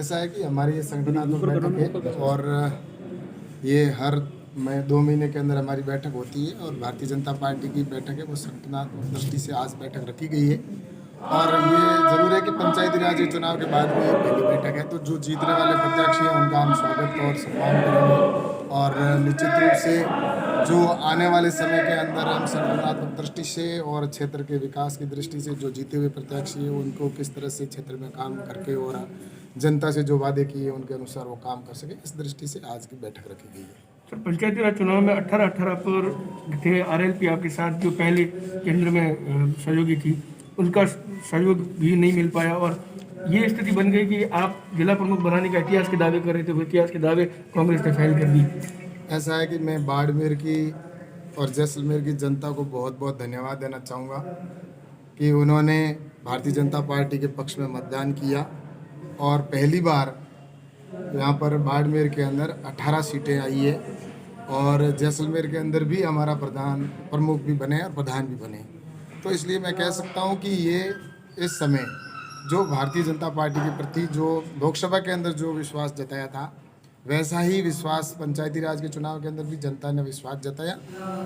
ऐसा है कि हमारी ये संगठनात्मक बैठक है और ये हर 2 महीने के अंदर हमारी बैठक होती है और भारतीय जनता पार्टी की बैठक है वो संगठनात्मक दृष्टि से आज बैठक रखी गई है। और ये ज़रूर है कि पंचायती राज चुनाव के बाद में ये पहली बैठक है, तो जो जीतने वाले प्रत्याशी हैं उनका हम स्वागत और सम्मान करेंगे और निश्चित रूप से जो आने वाले समय के अंदर हम संगठनात्मक दृष्टि से और क्षेत्र के विकास की दृष्टि से जो जीते हुए प्रत्याशी हैं उनको किस तरह से क्षेत्र में काम करके और जनता से जो वादे किए उनके अनुसार वो काम कर सके, इस दृष्टि से आज की बैठक रखी गई है। सर, पंचायती राज चुनाव में 18 पर थे आरएलपी आपके साथ जो पहले केंद्र में सहयोगी थी, उनका सहयोग भी नहीं मिल पाया और ये स्थिति बन गई कि आप जिला प्रमुख बनाने का इतिहास के दावे कर रहे थे, वो इतिहास के दावे कांग्रेस ने फैल कर दी। ऐसा है कि मैं बाड़मेर की और जैसलमेर की जनता को बहुत बहुत धन्यवाद देना चाहूँगा कि उन्होंने भारतीय जनता पार्टी के पक्ष में मतदान किया और पहली बार यहाँ पर बाड़मेर के अंदर 18 सीटें आई है और जैसलमेर के अंदर भी हमारा प्रमुख भी बने और प्रधान भी बने। तो इसलिए मैं कह सकता हूँ कि ये इस समय जो भारतीय जनता पार्टी के प्रति जो लोकसभा के अंदर जो विश्वास जताया था, वैसा ही विश्वास पंचायती राज के चुनाव के अंदर भी जनता ने विश्वास जताया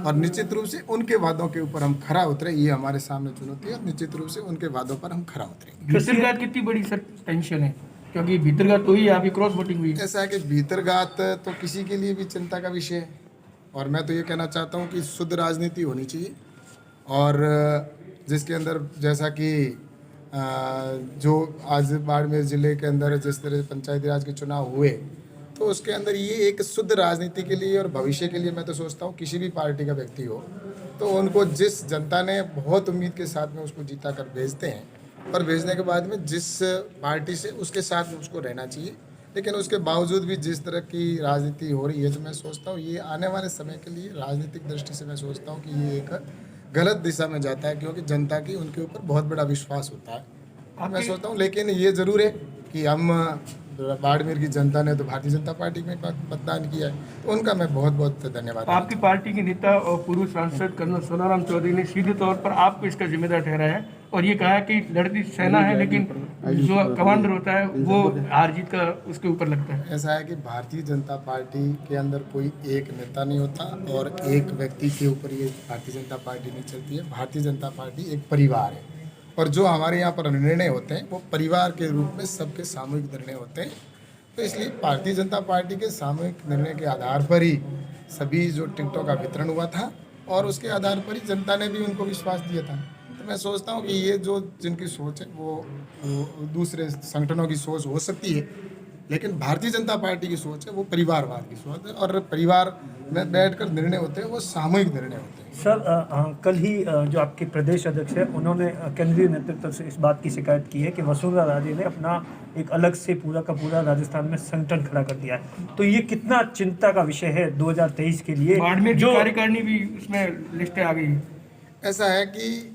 और निश्चित रूप से उनके वादों के ऊपर हम खरा उतरे। ये हमारे सामने चुनौती है और निश्चित रूप से उनके वादों पर हम खरा उतरेंगे। भीतरघात कितनी बड़ी सर टेंशन है, क्योंकि भीतरघात तो ही आपकी क्रॉस वोटिंग हुई। ऐसा है कि भीतरघात तो किसी के लिए भी चिंता का विषय है और मैं तो ये कहना चाहता हूँ कि शुद्ध राजनीति होनी चाहिए और जिसके अंदर जैसा कि जो आज बाड़मेर ज़िले के अंदर जिस तरह पंचायती राज के चुनाव हुए, तो उसके अंदर ये एक शुद्ध राजनीति के लिए और भविष्य के लिए मैं तो सोचता हूँ किसी भी पार्टी का व्यक्ति हो तो उनको जिस जनता ने बहुत उम्मीद के साथ में उसको जीता कर भेजते हैं और भेजने के बाद में जिस पार्टी से उसके साथ में उसको रहना चाहिए, लेकिन उसके बावजूद भी जिस तरह की राजनीति हो रही है तो मैं सोचता हूँ ये आने वाले समय के लिए राजनीतिक दृष्टि से मैं सोचता हूँ कि ये एक गलत दिशा में जाता है, क्योंकि जनता की उनके ऊपर बहुत बड़ा विश्वास होता है। मैं सोचता हूँ लेकिन ये ज़रूर है कि हम बाड़मेर की जनता ने तो भारतीय जनता पार्टी में मतदान किया है, तो उनका मैं बहुत बहुत धन्यवाद। आपकी पार्टी के नेता और पूर्व सांसद कर्नल सोनाराम चौधरी ने सीधे तौर पर आपको इसका जिम्मेदार ठहराया है और ये कहा कि लड़ती सेना है लेकिन जो कमांडर होता है वो हार जीत का उसके ऊपर लगता है। ऐसा है कि भारतीय जनता पार्टी के अंदर कोई एक नेता नहीं होता और एक व्यक्ति के ऊपर ये भारतीय जनता पार्टी नहीं चलती है। भारतीय जनता पार्टी एक परिवार है और जो हमारे यहाँ पर निर्णय होते हैं वो परिवार के रूप में सबके सामूहिक निर्णय होते हैं। तो इसलिए भारतीय जनता पार्टी के सामूहिक निर्णय के आधार पर ही सभी जो टिकटों का वितरण हुआ था और उसके आधार पर ही जनता ने भी उनको विश्वास दिया था। तो मैं सोचता हूँ कि ये जो जिनकी सोच है वो दूसरे संगठनों की सोच हो सकती है, लेकिन भारतीय जनता पार्टी की सोच है वो परिवारवाद की सोच है और परिवार में बैठकर निर्णय होते हैं वो सामूहिक निर्णय होते हैं। सर, कल ही जो आपके प्रदेश अध्यक्ष है उन्होंने केंद्रीय नेतृत्व से इस बात की शिकायत की है कि वसुंधरा राजे ने अपना एक अलग से पूरा का पूरा राजस्थान में संगठन खड़ा कर दिया है, तो ये कितना चिंता का विषय है 2023 के लिए? बाड़मेर जो कार्यकारिणी भी उसमें लिस्टें आ गई। ऐसा है कि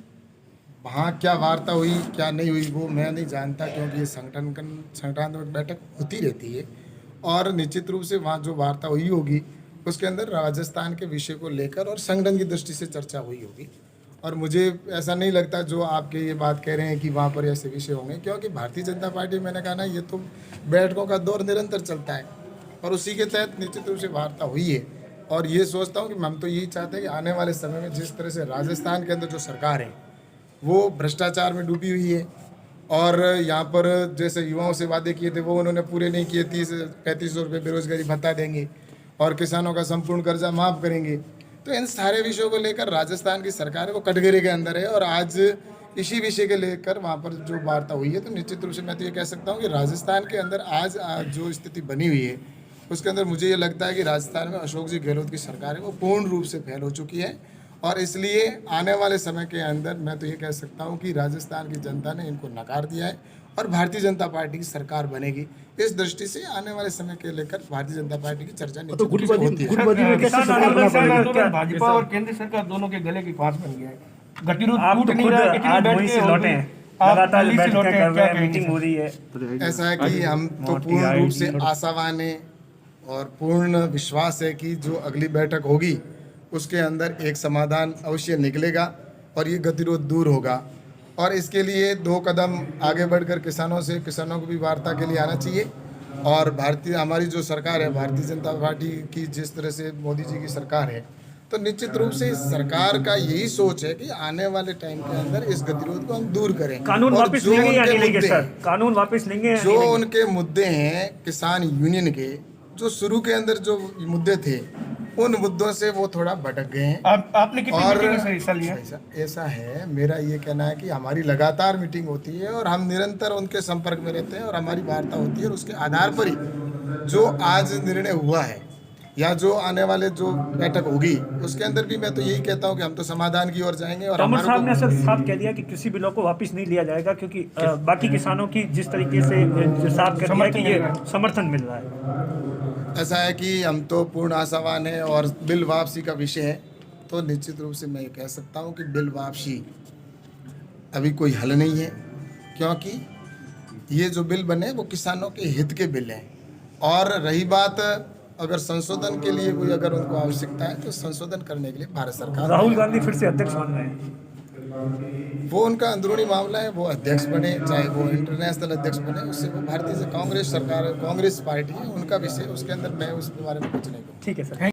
वहाँ क्या वार्ता हुई क्या नहीं हुई वो मैं नहीं जानता, क्योंकि ये संगठनात्मक बैठक होती रहती है और निश्चित रूप से वहाँ जो वार्ता हुई होगी उसके अंदर राजस्थान के विषय को लेकर और संगठन की दृष्टि से चर्चा हुई होगी और मुझे ऐसा नहीं लगता जो आपके ये बात कह रहे हैं कि वहाँ पर ऐसे विषय होंगे, क्योंकि भारतीय जनता पार्टी मैंने कहा ना ये तो बैठकों का दौर निरंतर चलता है और उसी के तहत निश्चित रूप से वार्ता हुई है। और ये सोचता हूँ कि हम तो यही चाहते हैं कि आने वाले समय में जिस तरह से राजस्थान के अंदर जो सरकार है वो भ्रष्टाचार में डूबी हुई है और यहाँ पर जैसे युवाओं से वादे किए थे वो उन्होंने पूरे नहीं किए, 3500 रुपये बेरोजगारी भत्ता देंगे और किसानों का संपूर्ण कर्जा माफ़ करेंगे। तो इन सारे विषयों को लेकर राजस्थान की सरकार है वो कटघरे के अंदर है और आज इसी विषय के लेकर वहाँ पर जो वार्ता हुई है तो निश्चित रूप से मैं तो ये कह सकता हूँ कि राजस्थान के अंदर आज जो स्थिति बनी हुई है उसके अंदर मुझे ये लगता है कि राजस्थान में अशोक जी गहलोत की सरकार है वो पूर्ण रूप से फैल हो चुकी है और इसलिए आने वाले समय के अंदर मैं तो ये कह सकता हूँ कि राजस्थान की जनता ने इनको नकार दिया है और भारतीय जनता पार्टी की सरकार बनेगी। इस दृष्टि से आने वाले समय के लेकर भारतीय जनता पार्टी की चर्चा निश्चित रूप से होती है। भाजपा और केंद्र सरकार दोनों के गले की फांस बन गया है। गतिरोध आप टूट तो नहीं खुद रहा है, आज वहीं से लौटे हैं, लगातार बैठकें कर रहे हैं, मीटिंग हो रही है। ऐसा है कि हम तो पूर्ण रूप से आशावान हैं और पूर्ण विश्वास है कि जो अगली बैठक होगी उसके अंदर एक समाधान अवश्य निकलेगा और ये गतिरोध दूर होगा और इसके लिए 2 कदम आगे बढ़कर किसानों को भी वार्ता के लिए आना चाहिए और भारतीय हमारी जो सरकार है भारतीय जनता पार्टी की जिस तरह से मोदी जी की सरकार है, तो निश्चित रूप से इस सरकार का यही सोच है कि आने वाले टाइम के अंदर इस गतिरोध को हम दूर करें। कानून और वापस जो लेंगे या उनके नहीं लेंगे मुद्दे सर? हैं, कानून वापस लेंगे या जो नहीं लेंगे? उनके मुद्दे हैं किसान यूनियन के, जो शुरू के अंदर जो मुद्दे थे, उन मुद्दों से वो थोड़ा भटक गए हैं। आपने कितनी और मीटिंग में सर हिस्सा लिया? ऐसा है, मेरा ये कहना है कि हमारी लगातार मीटिंग होती है और हम निरंतर उनके संपर्क में रहते हैं और हमारी वार्ता होती है, और उसके आधार पर ही जो आज निर्णय हुआ है या जो आने वाले जो बैठक होगी उसके अंदर भी मैं तो यही कहता हूँ कि हम तो समाधान की ओर जाएंगे। और तोमर साहब ने हमारे सर साफ कह दिया कि कृषि बिलों को वापस नहीं लिया जाएगा, क्योंकि बाकी किसानों की जिस तरीके से जो साफ कर दिया है कि ये समर्थन मिल रहा है। ऐसा है कि हम तो पूर्ण आशावान हैं और बिल वापसी का विषय है, तो निश्चित रूप से मैं ये कह सकता हूँ कि बिल वापसी अभी कोई हल नहीं है, क्योंकि ये जो बिल बने वो किसानों के हित के बिल हैं। और रही बात अगर संशोधन के लिए कोई अगर उनको आवश्यकता है तो संशोधन करने के लिए भारत सरकार, राहुल गांधी फिर से अध्यक्ष बन रहे हैं। वो उनका अंदरूनी मामला है, वो अध्यक्ष बने चाहे वो इंटरनेशनल अध्यक्ष बने, उससे वो भारतीय कांग्रेस सरकार कांग्रेस पार्टी है, उनका विषय, उसके अंदर मैं उसके बारे में कुछ नहीं कहूँगा। ठीक है सर।